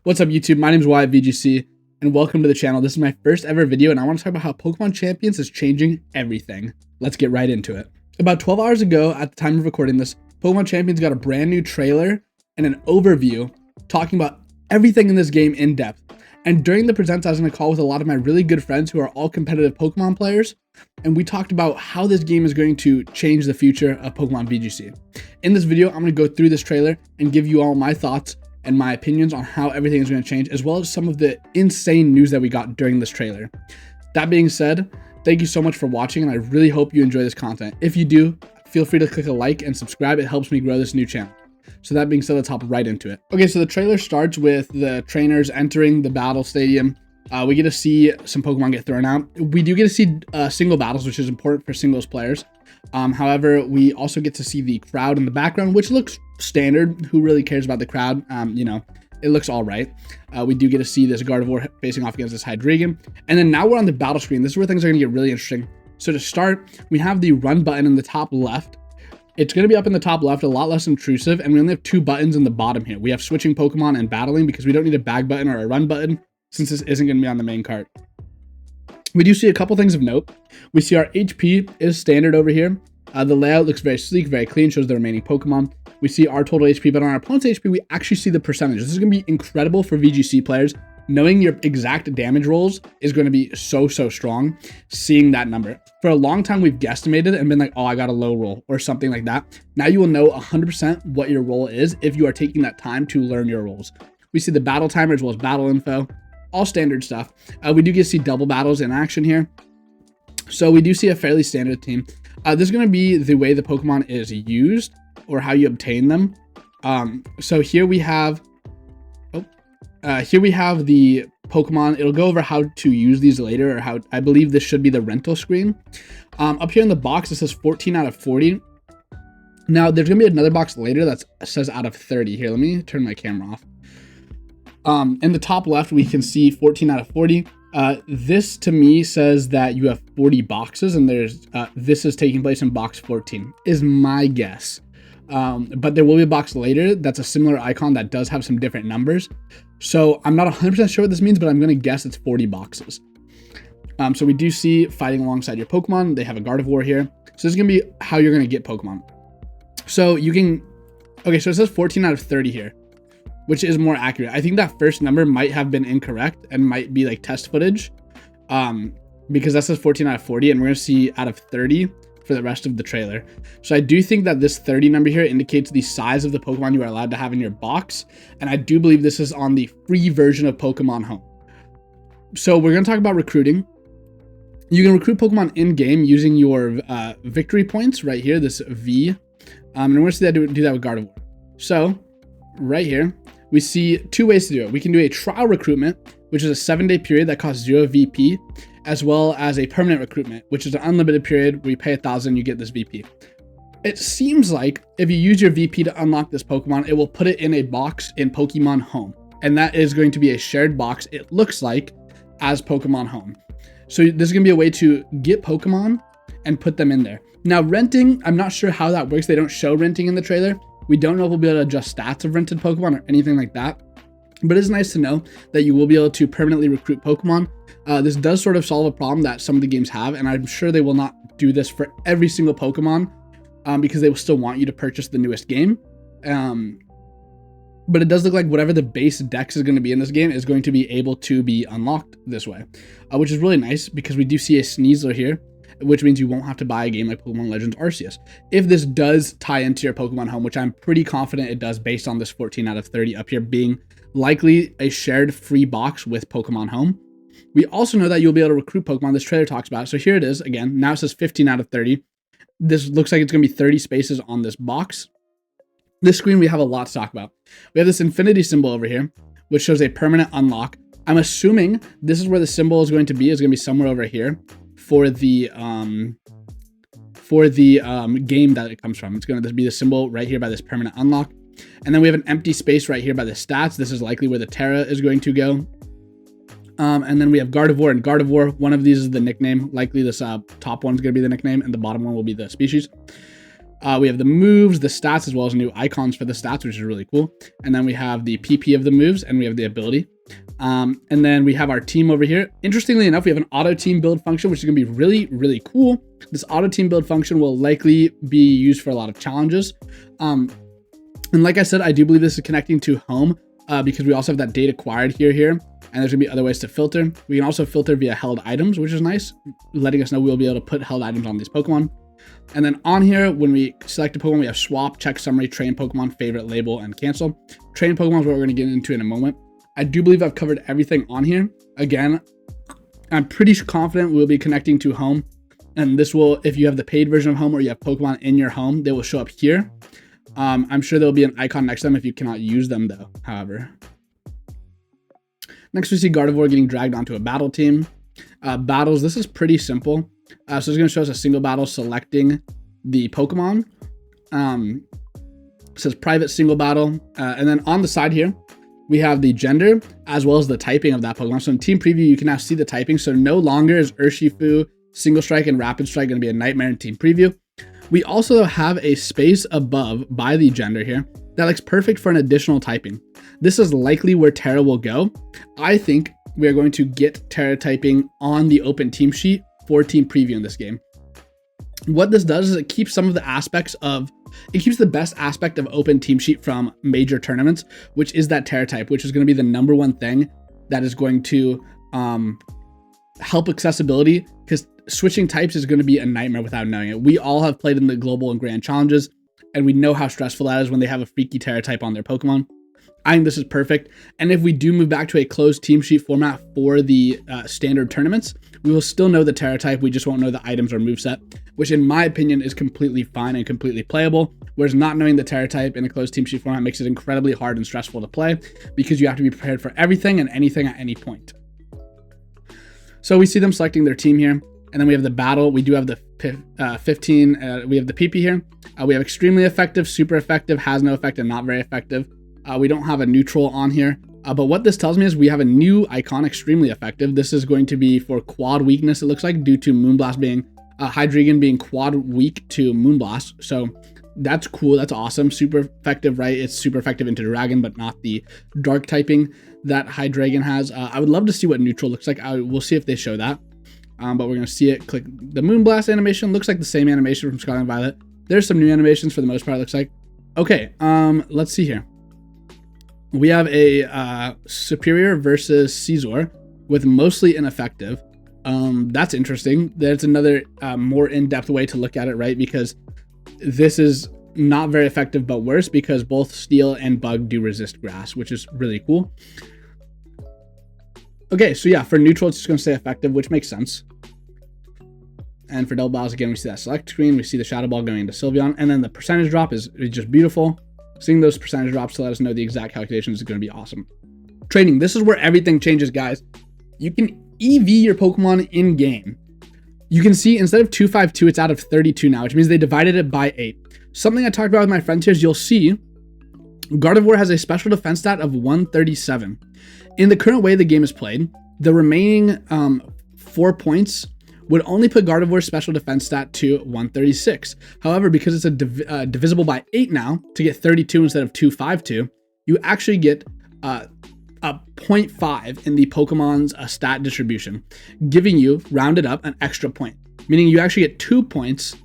What's up YouTube, my name is YVGC and welcome to the channel. This is my first ever video and I want to talk about how Pokemon Champions is changing everything. Let's get right into it. About 12 hours ago at the time of recording this, Pokemon Champions got a brand new trailer and an overview talking about everything in this game in depth. And during the presents, I was in a call with a lot of my really good friends who are all competitive Pokemon players, and we talked about how this game is going to change the future of Pokemon VGC. In this video, I'm going to go through this trailer and give you all my thoughts and my opinions on how everything is going to change, as well as some of the insane news that we got during this trailer. That being said, thank you so much for watching, and I really hope you enjoy this content. If you do, feel free to click a like and subscribe. It helps me grow this new channel. So that being said, let's hop right into it. Okay, so the trailer starts with the trainers entering the battle stadium. We get to see some Pokemon get thrown out. We do get to see single battles, which is important for singles players. However, we also get to see the crowd in the background, which looks standard. Who really cares about the crowd? It looks all right. We do get to see this Gardevoir facing off against this Hydreigon. And then now we're on the battle screen. This is where things are going to get really interesting. So to start, we have the run button in the top left. It's going to be up in the top left, a lot less intrusive, and we only have two buttons in the bottom here. We have switching Pokemon and battling because we don't need a bag button or a run button since this isn't going to be on the main cart. We do see a couple things of note. We see our HP is standard over here. The layout looks very sleek, very clean, shows the remaining Pokemon. We see our total HP, but on our opponent's HP, we actually see the percentage. This is going to be incredible for VGC players. Knowing your exact damage rolls is going to be so strong, seeing that number. For a long time, we've guesstimated and been like, oh, I got a low roll or something like that. Now you will know 100% what your roll is if you are taking that time to learn your rolls. We see the battle timer as well as battle info, all standard stuff. We do get to see double battles in action here. So we do see a fairly standard team. This is going to be the way the Pokemon is used or how you obtain them. So here we have the Pokemon. It'll go over how to use these later, or how I believe this should be the rental screen. Up here in the box, it says 14 out of 40. Now, there's going to be another box later that says out of 30. Here, let me turn my camera off. In the top left, we can see 14 out of 40. This to me says that you have 40 boxes, and this is taking place in box 14, is my guess. But there will be a box later that's a similar icon that does have some different numbers. So I'm not 100% sure what this means, but I'm going to guess it's 40 boxes. So we do see fighting alongside your Pokemon. They have a Gardevoir here. So this is going to be how you're going to get Pokemon. So you can, okay, so it says 14 out of 30 here, which is more accurate. I think that first number might have been incorrect and might be like test footage, because that says 14 out of 40, and we're going to see out of 30 for the rest of the trailer. So I do think that this 30 number here indicates the size of the Pokemon you are allowed to have in your box, and I do believe this is on the free version of Pokemon Home. So we're going to talk about recruiting. You can recruit Pokemon in-game using your victory points right here, this V, and we're going to see that do that with Gardevoir. So right here, we see two ways to do it. We can do a trial recruitment, which is a 7-day period that costs 0 VP, as well as a permanent recruitment, which is an unlimited period where you pay 1,000, you get this VP. It seems like if you use your VP to unlock this Pokemon, it will put it in a box in Pokemon Home. And that is going to be a shared box, it looks like, as Pokemon Home. So this is going to be a way to get Pokemon and put them in there. Now renting, I'm not sure how that works. They don't show renting in the trailer. We don't know if we'll be able to adjust stats of rented Pokemon or anything like that. But it's nice to know that you will be able to permanently recruit Pokemon. This does sort of solve a problem that some of the games have, and I'm sure they will not do this for every single Pokemon, because they will still want you to purchase the newest game. But it does look like whatever the base dex is going to be in this game is going to be able to be unlocked this way, which is really nice because we do see a Sneasler here, which means you won't have to buy a game like Pokemon Legends Arceus. If this does tie into your Pokemon Home, which I'm pretty confident it does based on this 14 out of 30 up here being likely a shared free box with Pokemon Home. We also know that you'll be able to recruit Pokemon. This trailer talks about it. So here it is again. Now it says 15 out of 30. This looks like it's going to be 30 spaces on this box. This screen, we have a lot to talk about. We have this infinity symbol over here, which shows a permanent unlock. I'm assuming this is where the symbol is going to be. It's going to be somewhere over here for the game that it comes from. It's going to be the symbol right here by this permanent unlock. And then we have an empty space right here by the stats. This is likely where the Terra is going to go. And then we have Gardevoir and Gardevoir. One of these is the nickname. Likely this top one is going to be the nickname, and the bottom one will be the species. We have the moves, the stats, as well as new icons for the stats, which is really cool. And then we have the PP of the moves, and we have the ability. And then we have our team over here. Interestingly enough, we have an auto team build function, which is going to be really, really cool. This auto team build function will likely be used for a lot of challenges. And like I said, I do believe this is connecting to home because we also have that date acquired here. And there's gonna be other ways to filter. We can also filter via held items, which is nice, letting us know we'll be able to put held items on these Pokemon. And then on here, when we select a Pokemon, we have swap, check summary, train Pokemon, favorite, label, and cancel. Train Pokemon is what we're gonna get into in a moment. I do believe I've covered everything on here. Again, I'm pretty confident we'll be connecting to home. And this will, if you have the paid version of home or you have Pokemon in your home, they will show up here. I'm sure there'll be an icon next to them if you cannot use them though, however. Next, we see Gardevoir getting dragged onto a battle team. Battles, this is pretty simple. So it's going to show us a single battle selecting the Pokemon. It says private single battle. And then on the side here, we have the gender as well as the typing of that Pokemon. So in Team Preview, you can now see the typing. So no longer is Urshifu, Single Strike, and Rapid Strike going to be a nightmare in Team Preview. We also have a space above by the gender here that looks perfect for an additional typing. This is likely where Terra will go. I think we are going to get Terra typing on the open team sheet for Team Preview in this game. What this does is it keeps some of the aspects of, it keeps the best aspect of open team sheet from major tournaments, which is that Terra type, which is going to be the #1 thing that is going to help accessibility, because switching types is going to be a nightmare without knowing it. We all have played in the global and grand challenges, and we know how stressful that is when they have a freaky Terra type on their Pokemon. I think this is perfect. And if we do move back to a closed team sheet format for the standard tournaments, we will still know the Terra type. We just won't know the items or moveset, which in my opinion is completely fine and completely playable. Whereas not knowing the Terra type in a closed team sheet format makes it incredibly hard and stressful to play because you have to be prepared for everything and anything at any point. So we see them selecting their team here. And then we have the battle. We do have the 15. We have the PP here. We have extremely effective, super effective, has no effect, and not very effective. We don't have a neutral on here. But what this tells me is we have a new icon, extremely effective. This is going to be for quad weakness, it looks like, due to Moonblast being, Hydreigon being quad weak to Moonblast. So that's cool. That's awesome. Super effective, right? It's super effective into Dragon, but not the dark typing that Hydreigon has. I would love to see what neutral looks like. We'll see if they show that. But we're going to see it. Click the Moonblast animation. Looks like the same animation from Scarlet and Violet. There's some new animations for the most part, it looks like. Okay, let's see here. We have a Superior versus Caesar with mostly ineffective. That's interesting. There's another more in-depth way to look at it, right? Because this is not very effective, but worse because both Steel and Bug do resist Grass, which is really cool. Okay, so yeah, for neutral, it's just going to stay effective, which makes sense. And for double battles, again, we see that select screen. We see the Shadow Ball going into Sylveon. And then the percentage drop is just beautiful. Seeing those percentage drops to let us know the exact calculations is going to be awesome. Training. This is where everything changes, guys. You can EV your Pokemon in-game. You can see instead of 252, it's out of 32 now, which means they divided it by 8. Something I talked about with my friends here is you'll see Gardevoir has a special defense stat of 137. In the current way the game is played, the remaining 4 points would only put Gardevoir's special defense stat to 136. However, because it's a divisible by 8 now, to get 32 instead of 252, you actually get a 0.5 in the Pokemon's stat distribution, giving you, rounded up, an extra point. Meaning you actually get 2 points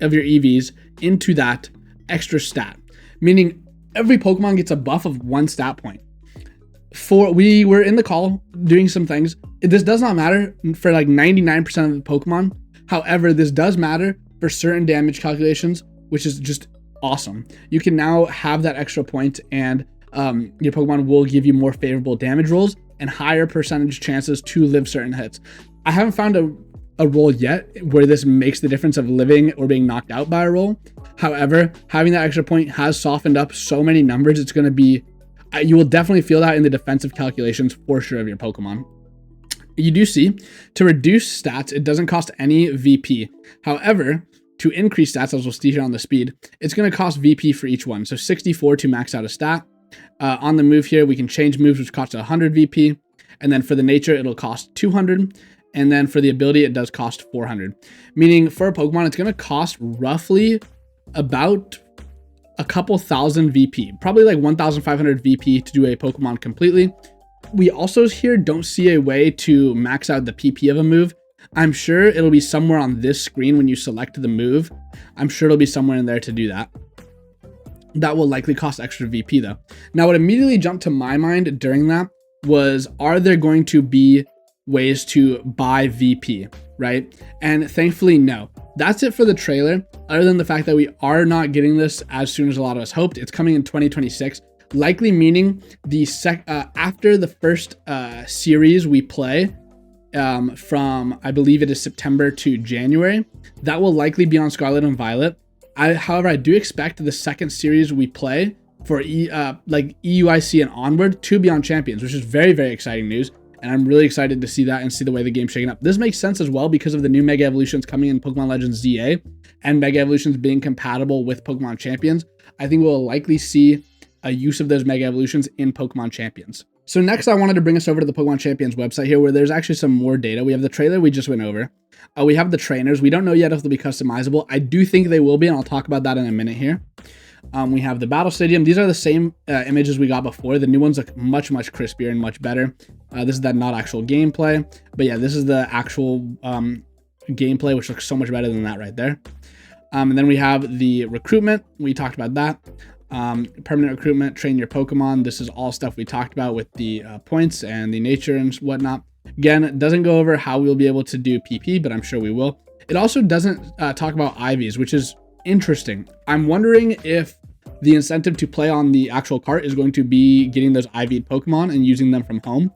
of your EVs into that extra stat. Meaning every Pokemon gets a buff of 1 stat point. We were in the call doing some things. This does not matter for like 99% of the Pokemon. However, this does matter for certain damage calculations, which is just awesome. You can now have that extra point and your Pokemon will give you more favorable damage rolls and higher percentage chances to live certain hits. I haven't found a roll yet where this makes the difference of living or being knocked out by a roll. However, having that extra point has softened up so many numbers. It's going to be, you will definitely feel that in the defensive calculations for sure of your Pokemon. You do see, to reduce stats, it doesn't cost any VP. However, to increase stats, as we'll see here on the speed, it's going to cost VP for each one. So 64 to max out a stat. On the move here, we can change moves, which cost 100 VP. And then for the nature, it'll cost 200. And then for the ability, it does cost 400. Meaning for a Pokemon, it's going to cost roughly about a couple thousand VP, probably like 1,500 VP to do a Pokemon completely. We also here don't see a way to max out the PP of a move. I'm sure it'll be somewhere on this screen when you select the move. I'm sure it'll be somewhere in there to do that. That will likely cost extra VP though. Now, what immediately jumped to my mind during that was, are there going to be ways to buy VP, right? And thankfully, no. That's it for the trailer, other than the fact that we are not getting this as soon as a lot of us hoped. It's coming in 2026, likely meaning the after the first series we play, from, I believe it is September to January, that will likely be on Scarlet and Violet. However, I do expect the second series we play for like EUIC and onward to be on Champions, which is very, very exciting news. And I'm really excited to see that and see the way the game's shaking up. This makes sense as well because of the new Mega Evolutions coming in Pokemon Legends ZA and Mega Evolutions being compatible with Pokemon Champions. I think we'll likely see a use of those Mega Evolutions in Pokemon Champions. So next, I wanted to bring us over to the Pokemon Champions website here, where there's actually some more data. We have the trailer we just went over. We have the trainers. We don't know yet if they'll be customizable. I do think they will be, and I'll talk about that in a minute here. We have the Battle Stadium. These are the same images we got before. The new ones look much, much crispier and much better. This is that not actual gameplay. But yeah, this is the actual gameplay, which looks so much better than that right there. And then we have the recruitment. We talked about that. Permanent recruitment, train your Pokemon. This is all stuff we talked about with the points and the nature and whatnot. Again, it doesn't go over how we'll be able to do PP, but I'm sure we will. It also doesn't talk about IVs, which is interesting. I'm wondering if the incentive to play on the actual cart is going to be getting those IV'd Pokemon and using them from home,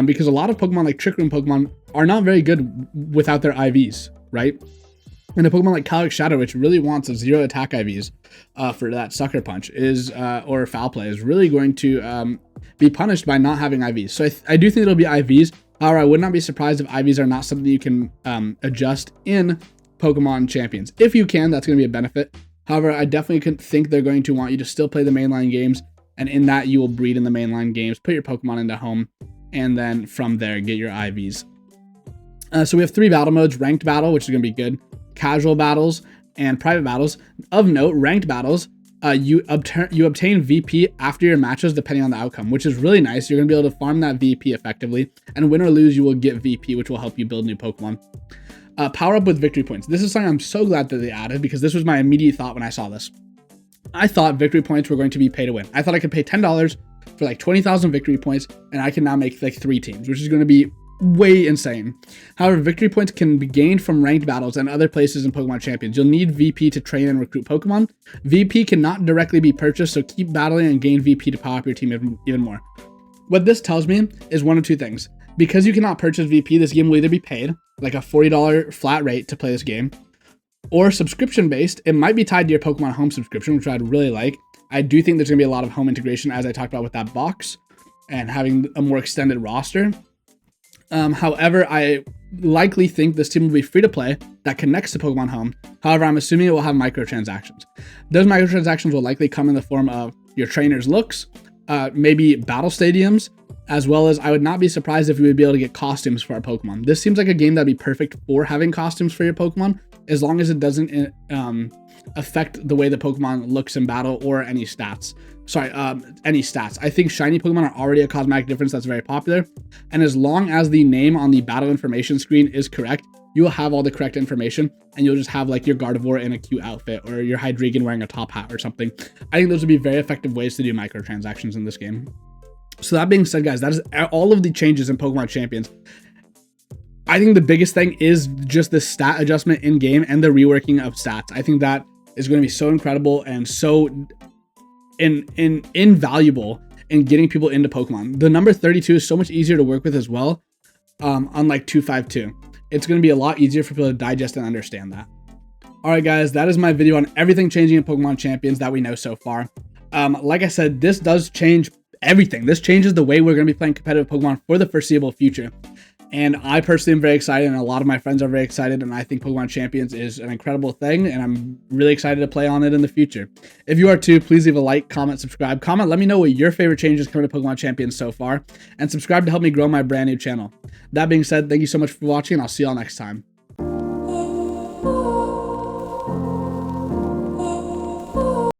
because a lot of Pokemon, like Trick Room Pokemon, are not very good without their IVs, right? And a Pokemon like Calyx Shadow, which really wants a 0 attack IVs for that Sucker Punch, or Foul Play, is really going to be punished by not having IVs. So I do think it'll be IVs. However, I would not be surprised if IVs are not something you can adjust in Pokemon Champions. If you can, that's going to be a benefit. However, I definitely think they're going to want you to still play the mainline games, and in that you will breed in the mainline games, put your Pokemon into home, and then from there get your IVs. So we have 3 battle modes: ranked battle, which is going to be good, casual battles, and private battles. Of note, ranked battles, you obtain VP after your matches depending on the outcome, which is really nice. You're going to be able to farm that VP effectively, and win or lose, you will get VP, which will help you build new Pokemon. Power up with victory points. This is something I'm so glad that they added, because this was my immediate thought when I saw this. I thought victory points were going to be pay to win. I thought I could pay $10 for like 20,000 victory points, and I can now make like 3 teams, which is going to be way insane. However, victory points can be gained from ranked battles and other places in Pokemon Champions. You'll need VP to train and recruit Pokemon. VP cannot directly be purchased, so keep battling and gain VP to power up your team even more. What this tells me is one of 2 things. Because you cannot purchase VP, this game will either be paid, like a $40 flat rate to play this game, or subscription based. It might be tied to your Pokemon Home subscription, which I'd really like. I do think there's going to be a lot of home integration, as I talked about with that box, and having a more extended roster. However, I likely think this team will be free to play that connects to Pokemon Home. However, I'm assuming it will have microtransactions. Those microtransactions will likely come in the form of your trainer's looks, maybe battle stadiums, as well as I would not be surprised if we would be able to get costumes for our Pokemon. This seems like a game that'd be perfect for having costumes for your Pokemon, as long as it doesn't affect the way the Pokemon looks in battle or any stats. Any stats. I think shiny Pokemon are already a cosmetic difference that's very popular, and as long as the name on the battle information screen is correct, you will have all the correct information, and you'll just have like your Gardevoir in a cute outfit, or your Hydreigon wearing a top hat or something. I think those would be very effective ways to do microtransactions in this game. So that being said, guys, that is all of the changes in Pokemon Champions. I think the biggest thing is just the stat adjustment in game and the reworking of stats. I think that is going to be so incredible and so invaluable in getting people into Pokemon. The number 32 is so much easier to work with as well, unlike 252. It's going to be a lot easier for people to digest and understand that. All right, guys, that is my video on everything changing in Pokemon Champions that we know so far. Like I said, this does change everything. This changes the way we're going to be playing competitive Pokemon for the foreseeable future. And I personally am very excited, and a lot of my friends are very excited, and I think Pokemon Champions is an incredible thing, and I'm really excited to play on it in the future. If you are too, please leave a like, comment, subscribe. Comment, let me know what your favorite changes coming to Pokemon Champions so far, and subscribe to help me grow my brand new channel. That being said, thank you so much for watching, and I'll see y'all next time.